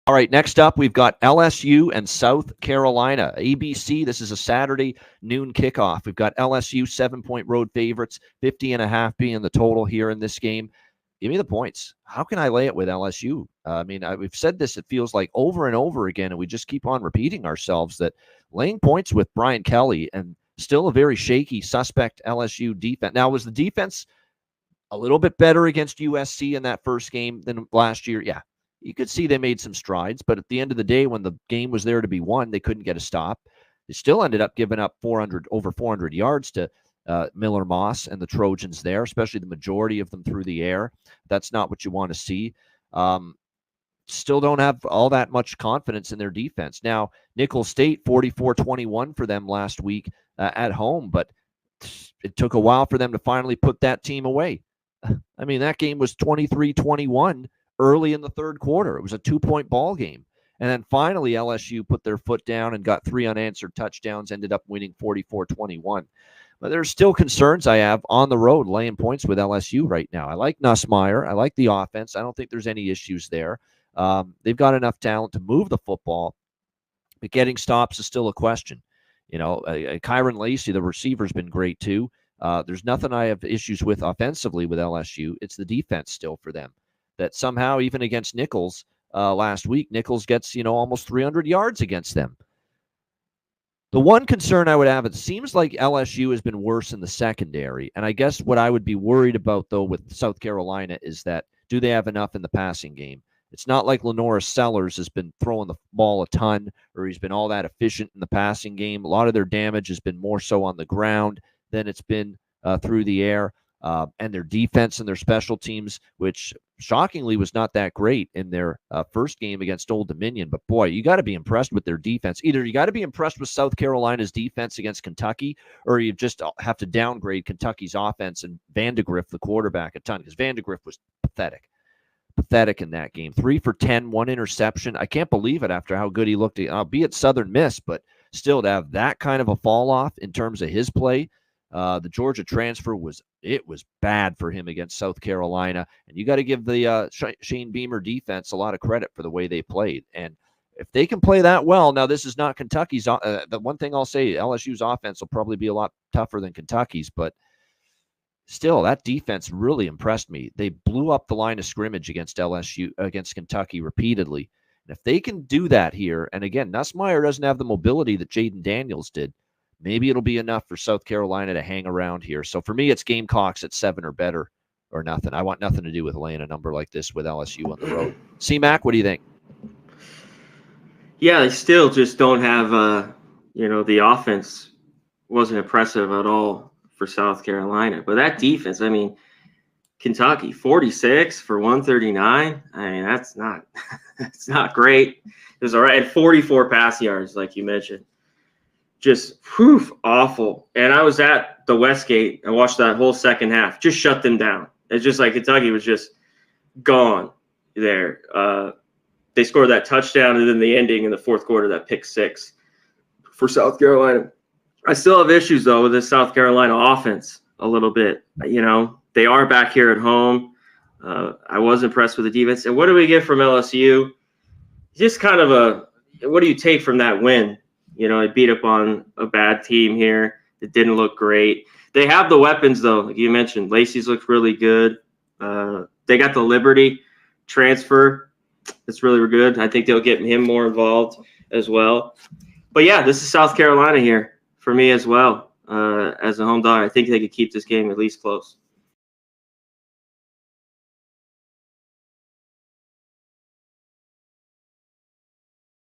All right, next up, we've got LSU and South Carolina. ABC, this is a Saturday noon kickoff. We've got LSU 7-point road favorites, 50.5 being the total here in this game. Give me the points. How can I lay it with LSU? We've said this, it feels like over and over again, and we just keep on repeating ourselves that laying points with Brian Kelly and still a very shaky, suspect LSU defense. Now, was the defense a little bit better against USC in that first game than last year? Yeah. You could see they made some strides, but at the end of the day, when the game was there to be won, they couldn't get a stop. They still ended up giving up over 400 yards to Miller Moss and the Trojans there, especially the majority of them through the air. That's not what you want to see. Still don't have all that much confidence in their defense. Now, Nicholls State, 44-21 for them last week at home, but it took a while for them to finally put that team away. I mean, that game was 23-21 early in the third quarter. It was a 2-point ball game. And then finally, LSU put their foot down and got 3 unanswered touchdowns, ended up winning 44-21. But there's still concerns I have on the road laying points with LSU right now. I like Nussmeier. I like the offense. I don't think there's any issues there. They've got enough talent to move the football, but getting stops is still a question. You know, Kyron Lacey, the receiver's been great too. There's nothing I have issues with offensively with LSU. It's the defense still for them. That somehow, even against Nicholls last week, Nicholls gets, almost 300 yards against them. The one concern I would have, it seems like LSU has been worse in the secondary. And I guess what I would be worried about, though, with South Carolina is that do they have enough in the passing game? It's not like Lenora Sellers has been throwing the ball a ton or he's been all that efficient in the passing game. A lot of their damage has been more so on the ground than it's been through the air. And their defense and their special teams, which shockingly was not that great in their first game against Old Dominion. But boy, you got to be impressed with their defense. Either you got to be impressed with South Carolina's defense against Kentucky, or you just have to downgrade Kentucky's offense and Vandegrift, the quarterback, a ton, because Vandegrift was pathetic in that game. 3 for 10, 1 interception. I can't believe it after how good he looked, albeit Southern Miss, but still to have that kind of a fall off in terms of his play. The Georgia transfer was bad for him against South Carolina, and you got to give the Shane Beamer defense a lot of credit for the way they played. And if they can play that well, now this is not Kentucky's. The one thing I'll say, LSU's offense will probably be a lot tougher than Kentucky's, but still, that defense really impressed me. They blew up the line of scrimmage against Kentucky repeatedly. And if they can do that here, and again, Nussmeier doesn't have the mobility that Jaden Daniels did. Maybe it'll be enough for South Carolina to hang around here. So for me, it's Gamecocks at 7 or better or nothing. I want nothing to do with laying a number like this with LSU on the road. C-Mac, what do you think? Yeah, they still just don't have, the offense wasn't impressive at all for South Carolina. But that defense, Kentucky, 46 for 139. That's not great. It was all right at 44 pass yards, like you mentioned. Just awful. And I was at the Westgate. I watched that whole second half. Just shut them down. It's just like Kentucky was just gone there. They scored that touchdown, and then the ending in the fourth quarter, that pick 6 for South Carolina. I still have issues, though, with this South Carolina offense a little bit. They are back here at home. I was impressed with the defense. And what do we get from LSU? Just kind of what do you take from that win? It beat up on a bad team here. It didn't look great. They have the weapons, though, like you mentioned. Lacey's looked really good. They got the Liberty transfer. It's really good. I think they'll get him more involved as well. But, yeah, this is South Carolina here for me as well. As a home dog, I think they could keep this game at least close.